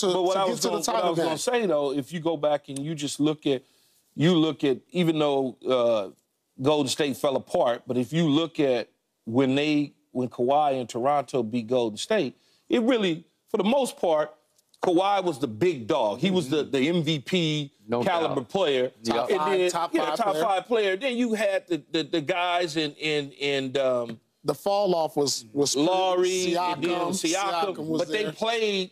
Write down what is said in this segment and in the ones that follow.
get to the title game. What I was going to say, though, if you go back and you just look at, even though Golden State fell apart, but if you look at when Kawhi and Toronto beat Golden State, it really, for the most part, Kawhi was the big dog. He was the MVP caliber player. Top five player. Then you had the guys in the fall off was Laurie, Siakam was but there. They played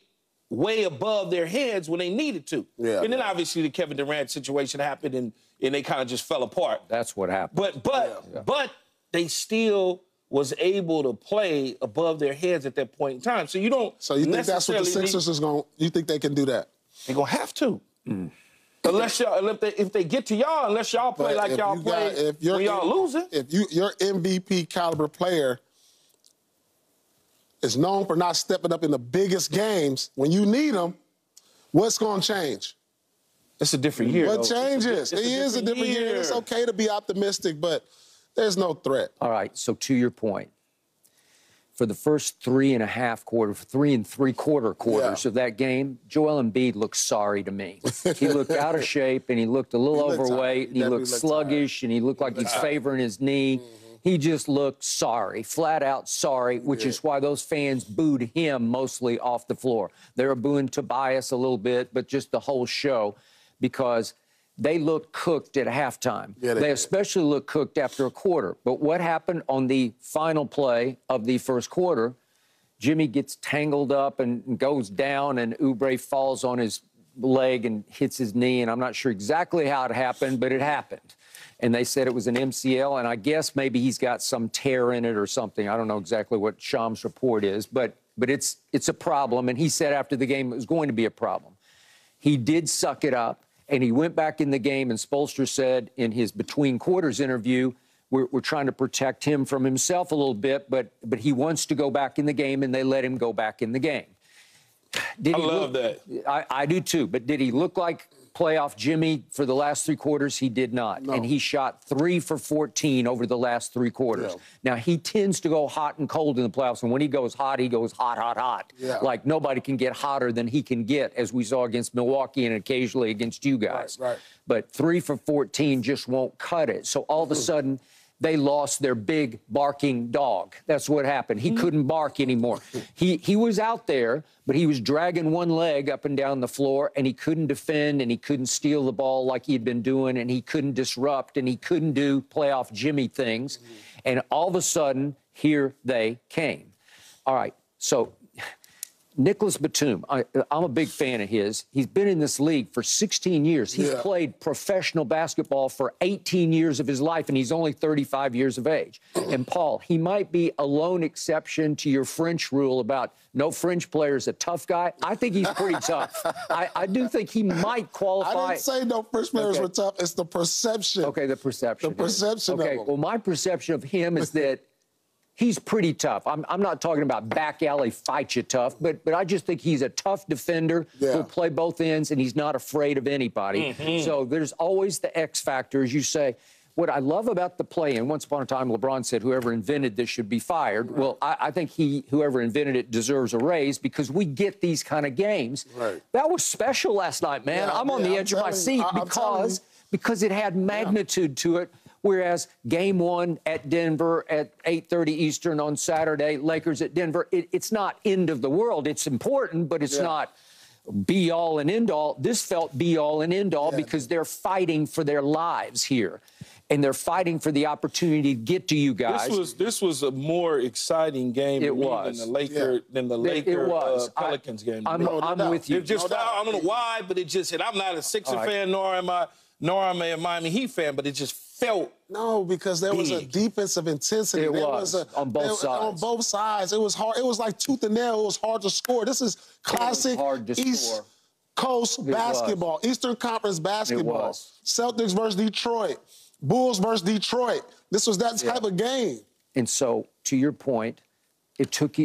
way above their heads when they needed to. Yeah. And then obviously the Kevin Durant situation happened and they kind of just fell apart. That's what happened. But they still was able to play above their heads at that point in time. So you don't. So you think that's what the Sixers is going? You think they can do that? They're gonna have to. If they get to y'all, unless y'all play like y'all play when y'all losing. If your MVP caliber player is known for not stepping up in the biggest games when you need them, what's going to change? It's a different year. What changes? It is a different year. It's okay to be optimistic, but there's no threat. All right, so to your point, for the first 3 3.75 quarters of that game, Joel Embiid looked sorry to me. He looked out of shape, and he looked a little overweight, and he looked sluggish, and he looked like he's favoring his knee. He just looked sorry, flat out sorry, which is why those fans booed him mostly off the floor. They were booing Tobias a little bit, but just the whole show, because they looked cooked at halftime. Yeah, they especially looked cooked after a quarter. But what happened on the final play of the first quarter, Jimmy gets tangled up and goes down, and Oubre falls on his leg and hits his knee, and I'm not sure exactly how it happened, but it happened. And they said it was an MCL, and I guess maybe he's got some tear in it or something. I don't know exactly what Sham's report is, but it's a problem, and he said after the game it was going to be a problem. He did suck it up. And he went back in the game, and Spoelstra said in his between quarters interview, we're trying to protect him from himself a little bit, but he wants to go back in the game, and they let him go back in the game. I love that. I do too, but did he look like playoff Jimmy for the last 3 quarters? He did not. No. And he shot 3 for 14 over the last 3 quarters. Yeah. Now, he tends to go hot and cold in the playoffs, and when he goes hot, hot. Yeah. Like nobody can get hotter than he can get, as we saw against Milwaukee and occasionally against you guys. Right. But 3 for 14 just won't cut it. So all of a sudden, they lost their big barking dog. That's what happened. He couldn't bark anymore. He was out there, but he was dragging one leg up and down the floor, and he couldn't defend, and he couldn't steal the ball like he had been doing, and he couldn't disrupt, and he couldn't do playoff Jimmy things. And all of a sudden, here they came. All right, so Nicholas Batum, I'm a big fan of his. He's been in this league for 16 years. He's played professional basketball for 18 years of his life, and he's only 35 years of age. And, Paul, he might be a lone exception to your French rule about no French player is a tough guy. I think he's pretty tough. I do think he might qualify. I didn't say no French players were tough. It's the perception. Okay, the perception. The perception of him. Well, my perception of him is that he's pretty tough. I'm not talking about back alley fight you tough, but I just think he's a tough defender who'll play both ends, and he's not afraid of anybody. So there's always the X factor, as you say. What I love about the play, and once upon a time LeBron said whoever invented this should be fired. Right. Well, I think whoever invented it deserves a raise because we get these kind of games. Right. That was special last night, man. I'm on the edge of my seat because it had magnitude to it. Whereas Game 1 at Denver at 8:30 Eastern on Saturday, Lakers at Denver, it's not end of the world. It's important, but it's not be-all and end-all. This felt be-all and end-all because they're fighting for their lives here. And they're fighting for the opportunity to get to you guys. This was a more exciting game than the Laker Pelicans game. I'm with you. I don't know why, but it just, and I'm not a Sixer fan, nor am I a Miami Heat fan, but it just felt because there was a defensive intensity. It was on both sides. On both sides. It was hard. It was like tooth and nail. It was hard to score. This is classic East Coast basketball, Eastern Conference basketball. Celtics versus Detroit. Bulls versus Detroit. This was that type of game. And so, to your point, it took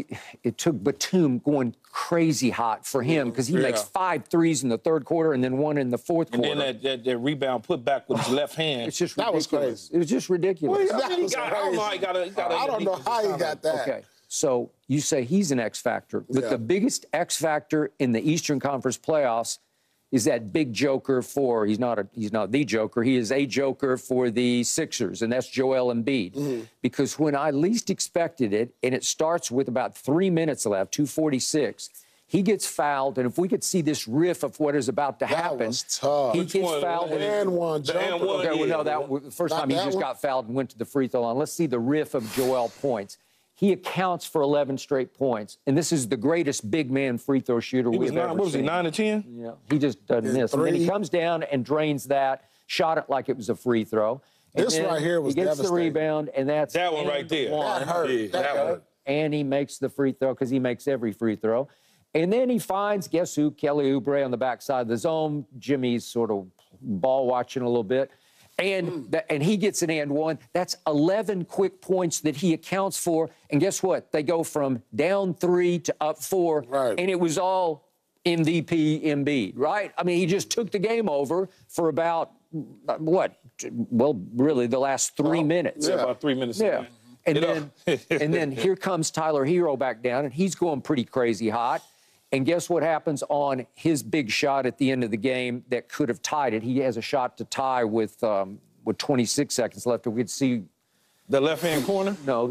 Batum going crazy hot for him because he makes 5 threes in the third quarter and then 1 in the fourth quarter. And then that rebound put back with his left hand. It's just ridiculous. That was crazy. It was just ridiculous. I don't know how he got that. Okay. So you say he's an X factor, but the biggest X factor in the Eastern Conference playoffs is that big joker for, he's not the joker, he is a joker for the Sixers, and that's Joel Embiid. Because when I least expected it, and it starts with about 3 minutes left, 2:46, he gets fouled, and if we could see this riff of what is about to happen, was tough. he gets fouled. And one jumper. Okay, well, no, that was the first time he just got fouled and went to the free throw line. Let's see the riff of Joel points. He accounts for 11 straight points, and this is the greatest big man free throw shooter we've ever seen. What was he, 9 or 10? Yeah, he just doesn't miss. And then he comes down and drains that, shot it like it was a free throw. And this right here was devastating. He gets the rebound, and that's that one right there. That hurt. Yeah, that hurt. And he makes the free throw because he makes every free throw. And then he finds, guess who? Kelly Oubre on the backside of the zone. Jimmy's sort of ball watching a little bit. And he gets an and one. That's 11 quick points that he accounts for. And guess what? They go from down 3 to up 4. Right. And it was all MVP Embiid, right? I mean, he just took the game over for about, what? Well, really, the last 3 minutes. Yeah, about 3 minutes. Yeah. And then here comes Tyler Hero back down, and he's going pretty crazy hot. And guess what happens on his big shot at the end of the game that could have tied it? He has a shot to tie with 26 seconds left. If we could see the left-hand corner? No,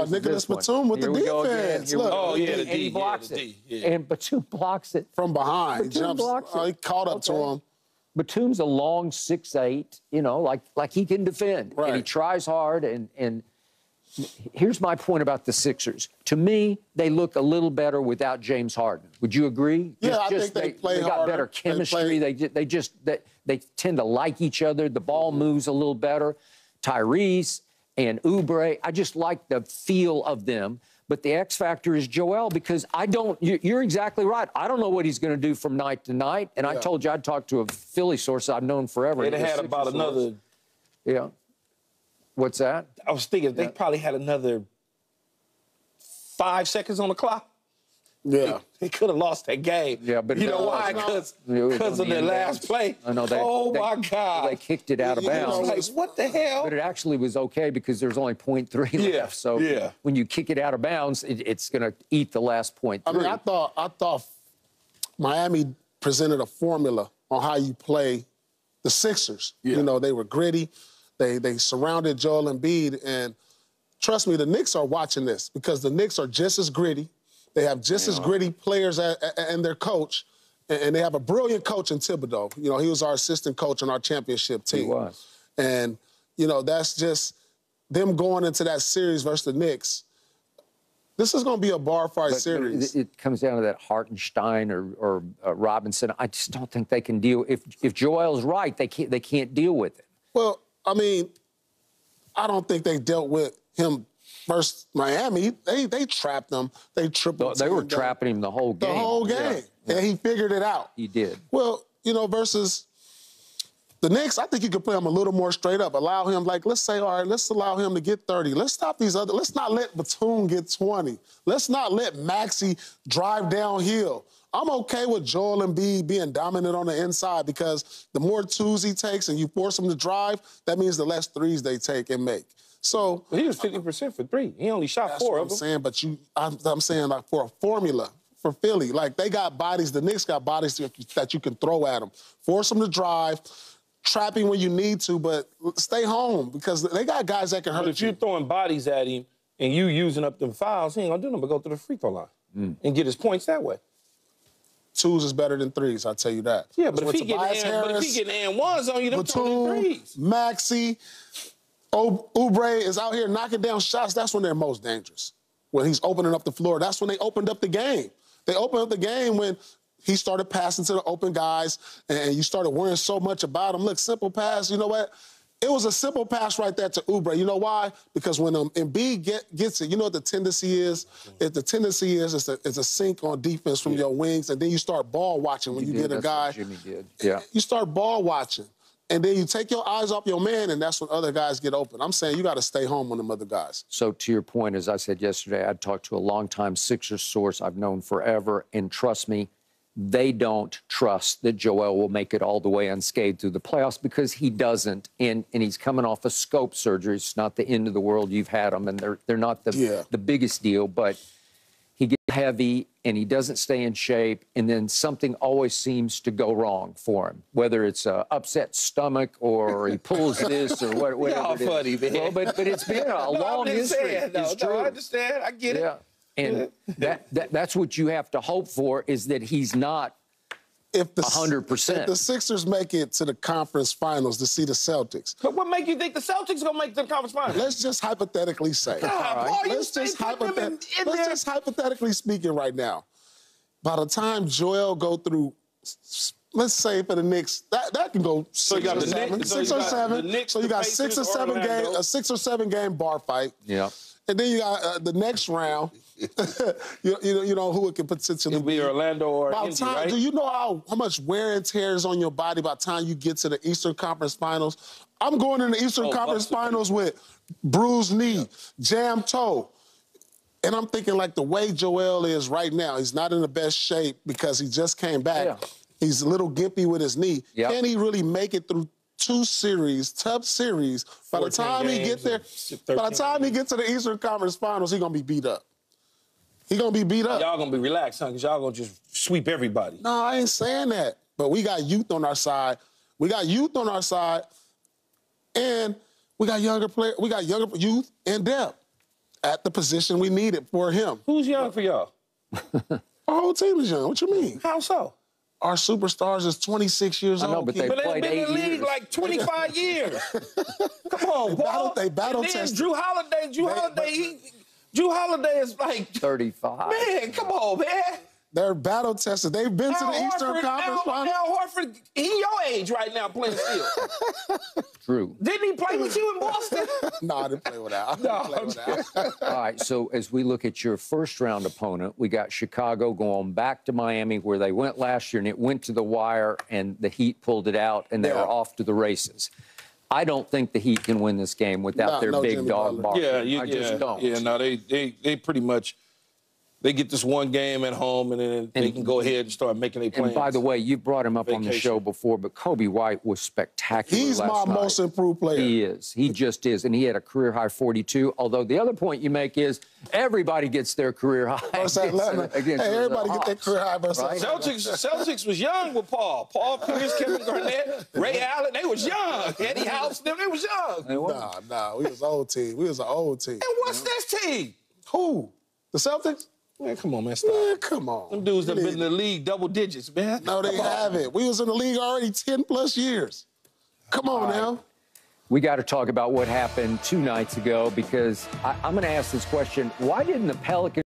Nicholas Batum with the defense. Look. Oh, yeah, the D. And he blocks it. And Batum blocks it. From behind. He jumps. He caught up to him. Batum's a long 6'8", you know, like he can defend. Right. And he tries hard. And here's my point about the Sixers. To me, they look a little better without James Harden. Would you agree? Yeah, I think they play got harder. better chemistry. They tend to like each other. The ball moves a little better. Tyrese and Oubre, I just like the feel of them. But the X factor is Joel, because you're exactly right. I don't know what he's going to do from night to night. And I told you I'd talk to a Philly source I've known forever. They had about another. Yeah. What's that? I was thinking they probably had another 5 seconds on the clock. Yeah. They could have lost that game. Yeah, but you know why? Because of the last play. I know my God. They kicked it out of bounds. Like, what the hell? But it actually was okay because there's only 0.3 left. So when you kick it out of bounds, it's going to eat the last 0.3. I mean, I thought Miami presented a formula on how you play the Sixers. Yeah. You know, they were gritty. They surrounded Joel Embiid, and trust me, the Knicks are watching this because the Knicks are just as gritty. They have just as gritty players and their coach, and they have a brilliant coach in Thibodeau. You know, he was our assistant coach on our championship team. He was. And, you know, that's just them going into that series versus the Knicks. This is going to be a bar fight series. It comes down to that Hartenstein or Robinson. I just don't think they can deal. If Joel's right, they can't deal with it. Well, I mean, I don't think they dealt with him versus Miami. They trapped him. They tripled him. They were trapping him the whole game. The whole game. Yeah. And he figured it out. He did. Well, you know, versus the Knicks, I think you could play him a little more straight up. Allow him, like, let's say, all right, let's allow him to get 30. Let's stop these other. Let's not let Batum get 20. Let's not let Maxey drive downhill. I'm okay with Joel Embiid being dominant on the inside because the more twos he takes and you force him to drive, that means the less threes they take and make. So he was 50% for three. He only shot 4 of them. I'm saying, but I'm saying, like, for a formula for Philly, like, they got bodies. The Knicks got bodies that you can throw at them. Force them to drive, trap him when you need to, but stay home because they got guys that can hurt you. But if you're throwing bodies at him and you using up them fouls, he ain't gonna do nothing but go to the free throw line and get his points that way. Twos is better than threes, I'll tell you that. Yeah, but if he getting and ones on you, them throwing threes. Maxey, Oubre is out here knocking down shots. That's when they're most dangerous. When he's opening up the floor, that's when they opened up the game. They opened up the game when he started passing to the open guys, and you started worrying so much about him. Look, simple pass, you know what? It was a simple pass right there to Oubre. You know why? Because when Embiid gets it, you know what the tendency is? The tendency is it's a sink on defense from your wings, and then you start ball watching when you get a guy. That's what Jimmy did. Yeah. You start ball watching, and then you take your eyes off your man, and that's when other guys get open. I'm saying you got to stay home on them other guys. So to your point, as I said yesterday, I'd talked to a longtime Sixers source I've known forever, and trust me, they don't trust that Joel will make it all the way unscathed through the playoffs because he doesn't, and he's coming off a scope surgery. It's not the end of the world. You've had them, and they're not the biggest deal, but he gets heavy and he doesn't stay in shape, and then something always seems to go wrong for him, whether it's a upset stomach or he pulls this or whatever. Y'all funny, man. Well, but it's been a long history. It's true. I understand. I get it. And that's what you have to hope for, is that he's not 100%. If the Sixers make it to the conference finals to see the Celtics. But what make you think the Celtics going to make the conference finals? Let's just hypothetically say. Let's just hypothetically speaking right now. By the time Joel go through, let's say for the Knicks, that can go 6 or 7. So you got 6 or 7 games, a 6 or 7 game bar fight. Yeah. And then you got the next round. you know who it can potentially be Orlando or Indy, right? Do you know how much wear and tear is on your body by the time you get to the Eastern Conference Finals? I'm going in the Eastern Conference Finals with bruised knee, jammed toe. And I'm thinking, like, the way Joel is right now, he's not in the best shape because he just came back. Yeah. He's a little gimpy with his knee. Yep. Can he really make it through 2 series, tough series? By the time he get there, by the time he gets to the Eastern Conference Finals, he's going to be beat up. He's going to be beat up. Y'all going to be relaxed, huh? Because y'all going to just sweep everybody. No, I ain't saying that. But we got youth on our side. We got youth on our side. And we got younger players. We got younger youth and depth at the position we needed for him. Who's young for y'all? Our whole team is young. What you mean? How so? Our superstars is 26 years old. I know, but they've played 8 years. But they've been in the league like 25 years. Come on, Paul. They battle tested. Drew Holiday is like 35. Man, come on, man. They're battle tested. They've been to the Eastern Conference Finals. Al Horford, he your age right now playing still. True. Didn't he play with you in Boston? No, I didn't play with Al. All right, so as we look at your first-round opponent, we got Chicago going back to Miami where they went last year, and it went to the wire, and the Heat pulled it out, and they were off to the races. I don't think the Heat can win this game without their big Jimmy dog barking. I just don't. Yeah, no, they pretty much. They get this one game at home, and then they can go ahead and start making their plans. And by the way, you brought him up on the show before, but Kobe White was spectacular He's last my night. most improved player. He is. He just is. And he had a career-high 42. Although the other point you make is everybody gets their career high. Everybody get their career high. Right? Celtics was young with Paul. Paul Pierce, Kevin Garnett, Ray Allen, they was young. Eddie House, they was young. Nah, we was an old team. We was an old team. And what's this team? Who? The Celtics? Man, come on, man, stop. Man, come on. Them dudes have been in the league double digits, man. No, they haven't. We was in the league already 10+ years. Come on now. We got to talk about what happened 2 nights ago because I'm going to ask this question. Why didn't the Pelicans